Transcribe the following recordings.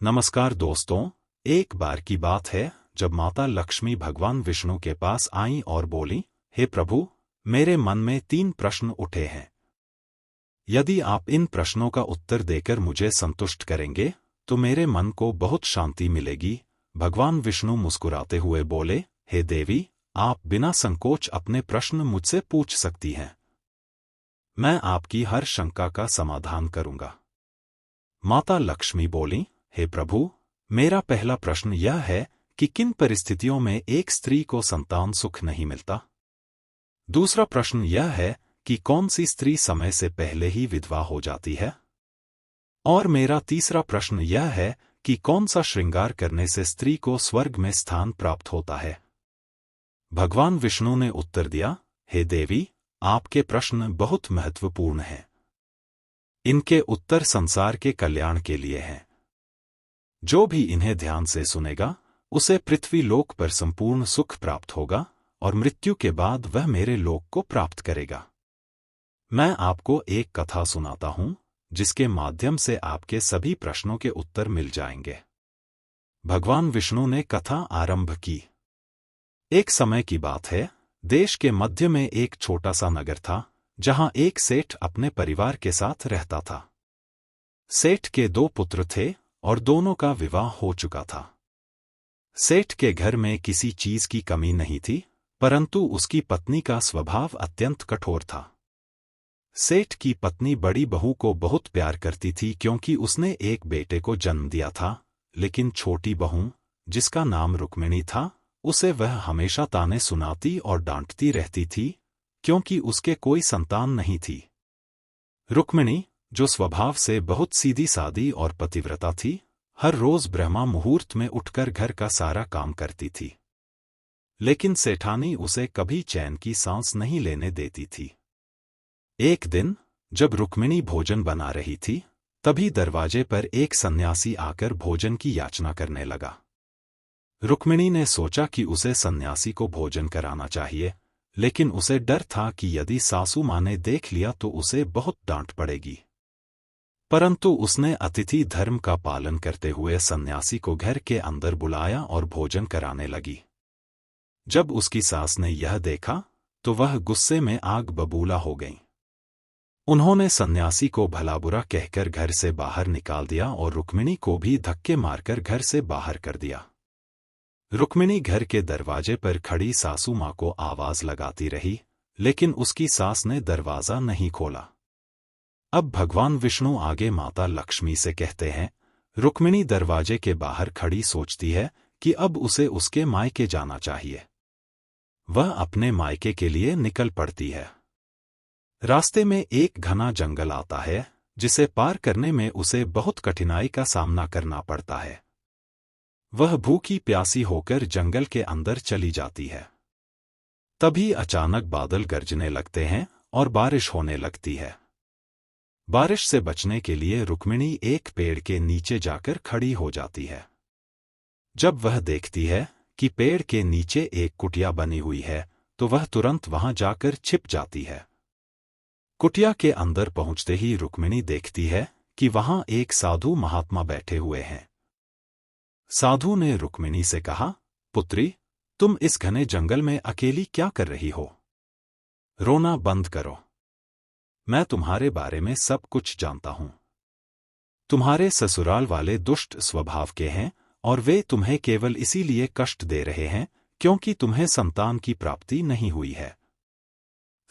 नमस्कार दोस्तों। एक बार की बात है जब माता लक्ष्मी भगवान विष्णु के पास आईं और बोलीं, हे प्रभु, मेरे मन में 3 प्रश्न उठे हैं। यदि आप इन प्रश्नों का उत्तर देकर मुझे संतुष्ट करेंगे तो मेरे मन को बहुत शांति मिलेगी। भगवान विष्णु मुस्कुराते हुए बोले, हे देवी, आप बिना संकोच अपने प्रश्न मुझसे पूछ सकती हैं। मैं आपकी हर शंका का समाधान करूंगा। माता लक्ष्मी बोलीं, हे प्रभु, मेरा पहला प्रश्न यह है कि किन परिस्थितियों में एक स्त्री को संतान सुख नहीं मिलता। दूसरा प्रश्न यह है कि कौन सी स्त्री समय से पहले ही विधवा हो जाती है। और मेरा तीसरा प्रश्न यह है कि कौन सा श्रृंगार करने से स्त्री को स्वर्ग में स्थान प्राप्त होता है। भगवान विष्णु ने उत्तर दिया, हे देवी, आपके प्रश्न बहुत महत्वपूर्ण हैं। इनके उत्तर संसार के कल्याण के लिए हैं। जो भी इन्हें ध्यान से सुनेगा उसे पृथ्वी लोक पर संपूर्ण सुख प्राप्त होगा और मृत्यु के बाद वह मेरे लोक को प्राप्त करेगा। मैं आपको एक कथा सुनाता हूं जिसके माध्यम से आपके सभी प्रश्नों के उत्तर मिल जाएंगे। भगवान विष्णु ने कथा आरंभ की। एक समय की बात है, देश के मध्य में एक छोटा सा नगर था जहां एक सेठ अपने परिवार के साथ रहता था। सेठ के 2 पुत्र थे और दोनों का विवाह हो चुका था। सेठ के घर में किसी चीज की कमी नहीं थी, परंतु उसकी पत्नी का स्वभाव अत्यंत कठोर था। सेठ की पत्नी बड़ी बहू को बहुत प्यार करती थी क्योंकि उसने एक बेटे को जन्म दिया था, लेकिन छोटी बहू, जिसका नाम रुक्मिणी था, उसे वह हमेशा ताने सुनाती और डांटती रहती थी क्योंकि उसके कोई संतान नहीं थी। रुक्मिणी, जो स्वभाव से बहुत सीधी सादी और पतिव्रता थी, हर रोज ब्रह्मा मुहूर्त में उठकर घर का सारा काम करती थी। लेकिन सेठानी उसे कभी चैन की सांस नहीं लेने देती थी। एक दिन जब रुक्मिणी भोजन बना रही थी, तभी दरवाजे पर एक सन्यासी आकर भोजन की याचना करने लगा। रुक्मिणी ने सोचा कि उसे सन्यासी को भोजन कराना चाहिए, लेकिन उसे डर था कि यदि सासू मां ने देख लिया तो उसे बहुत डांट पड़ेगी। परंतु उसने अतिथि धर्म का पालन करते हुए सन्यासी को घर के अंदर बुलाया और भोजन कराने लगी। जब उसकी सास ने यह देखा तो वह गुस्से में आग बबूला हो गई। उन्होंने सन्यासी को भला बुरा कहकर घर से बाहर निकाल दिया और रुक्मिणी को भी धक्के मारकर घर से बाहर कर दिया। रुक्मिणी घर के दरवाजे पर खड़ी सासू मां को आवाज लगाती रही, लेकिन उसकी सास ने दरवाजा नहीं खोला। अब भगवान विष्णु आगे माता लक्ष्मी से कहते हैं, रुक्मिणी दरवाजे के बाहर खड़ी सोचती है कि अब उसे उसके मायके जाना चाहिए। वह अपने मायके के लिए निकल पड़ती है। रास्ते में एक घना जंगल आता है जिसे पार करने में उसे बहुत कठिनाई का सामना करना पड़ता है। वह भूखी प्यासी होकर जंगल के अंदर चली जाती है। तभी अचानक बादल गरजने लगते हैं और बारिश होने लगती है। बारिश से बचने के लिए रुक्मिणी एक पेड़ के नीचे जाकर खड़ी हो जाती है। जब वह देखती है कि पेड़ के नीचे एक कुटिया बनी हुई है तो वह तुरंत वहां जाकर छिप जाती है। कुटिया के अंदर पहुंचते ही रुक्मिणी देखती है कि वहां एक साधु महात्मा बैठे हुए हैं। साधु ने रुक्मिणी से कहा, पुत्री, तुम इस घने जंगल में अकेली क्या कर रही हो? रोना बंद करो। मैं तुम्हारे बारे में सब कुछ जानता हूं। तुम्हारे ससुराल वाले दुष्ट स्वभाव के हैं और वे तुम्हें केवल इसीलिए कष्ट दे रहे हैं क्योंकि तुम्हें संतान की प्राप्ति नहीं हुई है।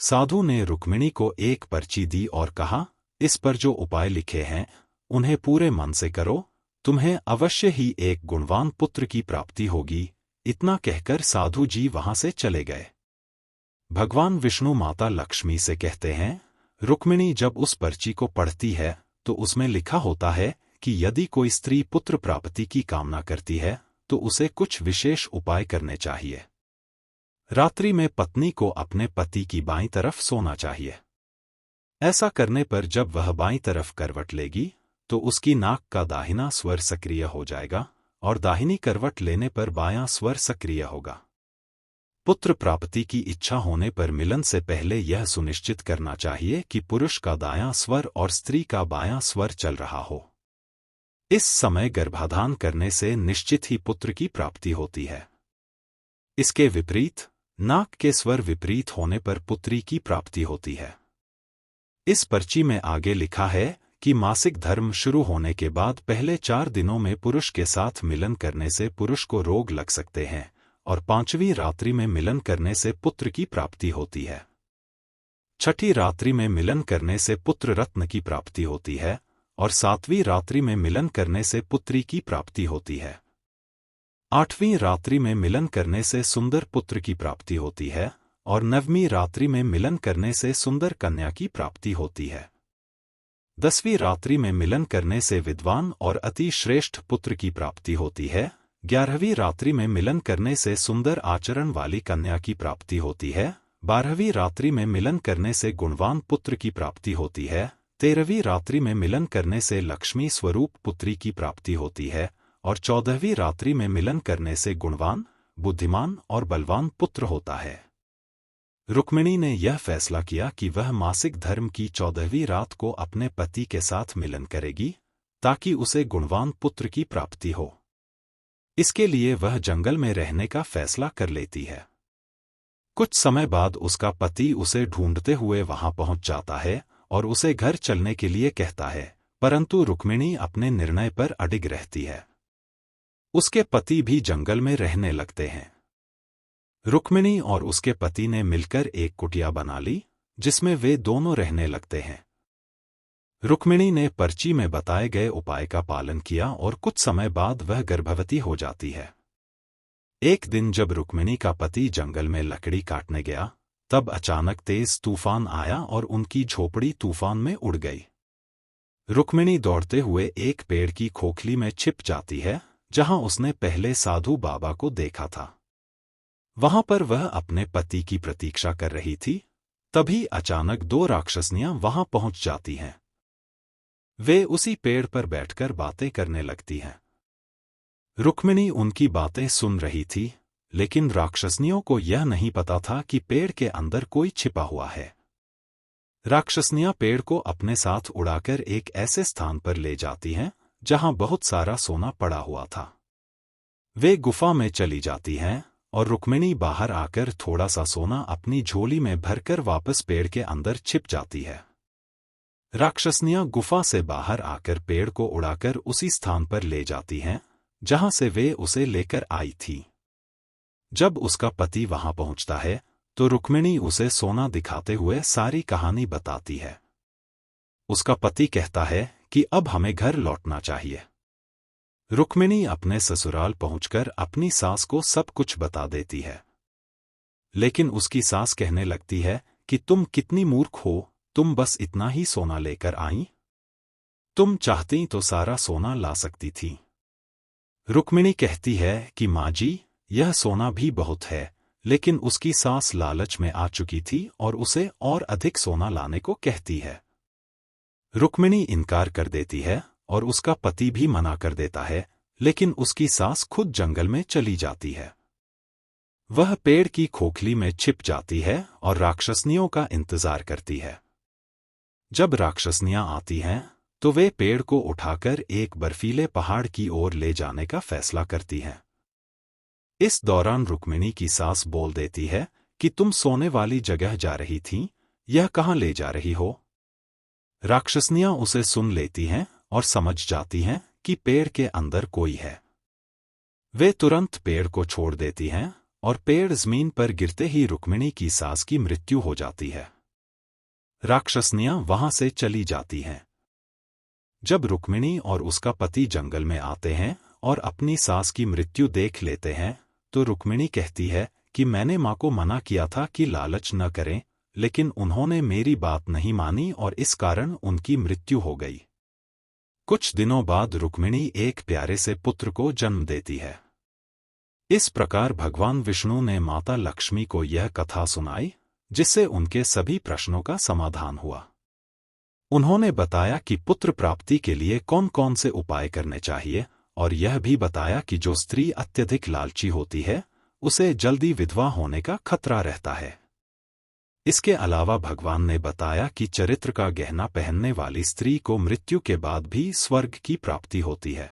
साधु ने रुक्मिणी को एक पर्ची दी और कहा, इस पर जो उपाय लिखे हैं उन्हें पूरे मन से करो, तुम्हें अवश्य ही एक गुणवान पुत्र की प्राप्ति होगी। इतना कहकर साधु जी वहां से चले गए। भगवान विष्णु माता लक्ष्मी से कहते हैं, रुक्मिणी जब उस पर्ची को पढ़ती है तो उसमें लिखा होता है कि यदि कोई स्त्री पुत्र प्राप्ति की कामना करती है तो उसे कुछ विशेष उपाय करने चाहिए। रात्रि में पत्नी को अपने पति की बाईं तरफ सोना चाहिए। ऐसा करने पर जब वह बाईं तरफ करवट लेगी तो उसकी नाक का दाहिना स्वर सक्रिय हो जाएगा और दाहिनी करवट लेने पर बायां स्वर सक्रिय होगा। पुत्र प्राप्ति की इच्छा होने पर मिलन से पहले यह सुनिश्चित करना चाहिए कि पुरुष का दायां स्वर और स्त्री का बायां स्वर चल रहा हो। इस समय गर्भाधान करने से निश्चित ही पुत्र की प्राप्ति होती है। इसके विपरीत नाक के स्वर विपरीत होने पर पुत्री की प्राप्ति होती है। इस पर्ची में आगे लिखा है कि मासिक धर्म शुरू होने के बाद पहले 4 दिनों में पुरुष के साथ मिलन करने से पुरुष को रोग लग सकते हैं और 5वीं रात्रि में मिलन करने से पुत्र की प्राप्ति होती है। 6ठी रात्रि में मिलन करने से पुत्र रत्न की प्राप्ति होती है और 7वीं रात्रि में मिलन करने से पुत्री की प्राप्ति होती है। 8वीं रात्रि में मिलन करने से सुंदर पुत्र की प्राप्ति होती है और 9वीं रात्रि में मिलन करने से सुंदर कन्या की प्राप्ति होती है। 10वीं रात्रि में मिलन करने से विद्वान और अति श्रेष्ठ पुत्र की प्राप्ति होती है। 11वीं रात्रि में मिलन करने से सुंदर आचरण वाली कन्या की प्राप्ति होती है। 12वीं रात्रि में मिलन करने से गुणवान पुत्र की प्राप्ति होती है। 13वीं रात्रि में मिलन करने से लक्ष्मी स्वरूप पुत्री की प्राप्ति होती है और 14वीं रात्रि में मिलन करने से गुणवान, बुद्धिमान और बलवान पुत्र होता है। रुक्मिणी ने यह फैसला किया कि वह मासिक धर्म की 14वीं रात को अपने पति के साथ मिलन करेगी ताकि उसे गुणवान पुत्र की प्राप्ति हो। इसके लिए वह जंगल में रहने का फैसला कर लेती है। कुछ समय बाद उसका पति उसे ढूंढते हुए वहां पहुंच जाता है और उसे घर चलने के लिए कहता है, परंतु रुक्मिणी अपने निर्णय पर अडिग रहती है। उसके पति भी जंगल में रहने लगते हैं। रुक्मिणी और उसके पति ने मिलकर एक कुटिया बना ली जिसमें वे दोनों रहने लगते हैं। रुक्मिणी ने पर्ची में बताए गए उपाय का पालन किया और कुछ समय बाद वह गर्भवती हो जाती है। एक दिन जब रुक्मिणी का पति जंगल में लकड़ी काटने गया, तब अचानक तेज तूफान आया और उनकी झोपड़ी तूफान में उड़ गई। रुक्मिणी दौड़ते हुए एक पेड़ की खोखली में छिप जाती है जहां उसने पहले साधु बाबा को देखा था। वहां पर वह अपने पति की प्रतीक्षा कर रही थी। तभी अचानक 2 राक्षसनियां वहां पहुंच जाती हैं। वे उसी पेड़ पर बैठकर बातें करने लगती हैं। रुक्मिणी उनकी बातें सुन रही थी, लेकिन राक्षसनियों को यह नहीं पता था कि पेड़ के अंदर कोई छिपा हुआ है। राक्षसनियां पेड़ को अपने साथ उड़ाकर एक ऐसे स्थान पर ले जाती हैं जहां बहुत सारा सोना पड़ा हुआ था। वे गुफा में चली जाती हैं और रुक्मिणी बाहर आकर थोड़ा सा सोना अपनी झोली में भरकर वापस पेड़ के अंदर छिप जाती है। राक्षसनियां गुफा से बाहर आकर पेड़ को उड़ाकर उसी स्थान पर ले जाती हैं जहां से वे उसे लेकर आई थी। जब उसका पति वहां पहुंचता है तो रुक्मिणी उसे सोना दिखाते हुए सारी कहानी बताती है। उसका पति कहता है कि अब हमें घर लौटना चाहिए। रुक्मिणी अपने ससुराल पहुंचकर अपनी सास को सब कुछ बता देती है। लेकिन उसकी सास कहने लगती है कि तुम कितनी मूर्ख हो, तुम बस इतना ही सोना लेकर आई? तुम चाहती तो सारा सोना ला सकती थी। रुक्मिणी कहती है कि माँ जी, यह सोना भी बहुत है, लेकिन उसकी सास लालच में आ चुकी थी और उसे और अधिक सोना लाने को कहती है। रुक्मिणी इनकार कर देती है और उसका पति भी मना कर देता है, लेकिन उसकी सास खुद जंगल में चली जाती है। वह पेड़ की खोखली में छिप जाती है और राक्षसनियों का इंतजार करती है। जब राक्षसनियां आती हैं तो वे पेड़ को उठाकर एक बर्फीले पहाड़ की ओर ले जाने का फैसला करती हैं। इस दौरान रुक्मिणी की सास बोल देती है कि तुम सोने वाली जगह जा रही थीं, यह कहाँ ले जा रही हो? राक्षसनियां उसे सुन लेती हैं और समझ जाती हैं कि पेड़ के अंदर कोई है। वे तुरंत पेड़ को छोड़ देती हैं और पेड़ जमीन पर गिरते ही रुक्मिणी की सास की मृत्यु हो जाती है। राक्षसनियां वहां से चली जाती हैं। जब रुक्मिणी और उसका पति जंगल में आते हैं और अपनी सास की मृत्यु देख लेते हैं तो रुक्मिणी कहती है कि मैंने मां को मना किया था कि लालच न करें, लेकिन उन्होंने मेरी बात नहीं मानी और इस कारण उनकी मृत्यु हो गई। कुछ दिनों बाद रुक्मिणी एक प्यारे से पुत्र को जन्म देती है। इस प्रकार भगवान विष्णु ने माता लक्ष्मी को यह कथा सुनाई, जिससे उनके सभी प्रश्नों का समाधान हुआ। उन्होंने बताया कि पुत्र प्राप्ति के लिए कौन कौन से उपाय करने चाहिए और यह भी बताया कि जो स्त्री अत्यधिक लालची होती है उसे जल्दी विधवा होने का खतरा रहता है। इसके अलावा भगवान ने बताया कि चरित्र का गहना पहनने वाली स्त्री को मृत्यु के बाद भी स्वर्ग की प्राप्ति होती है।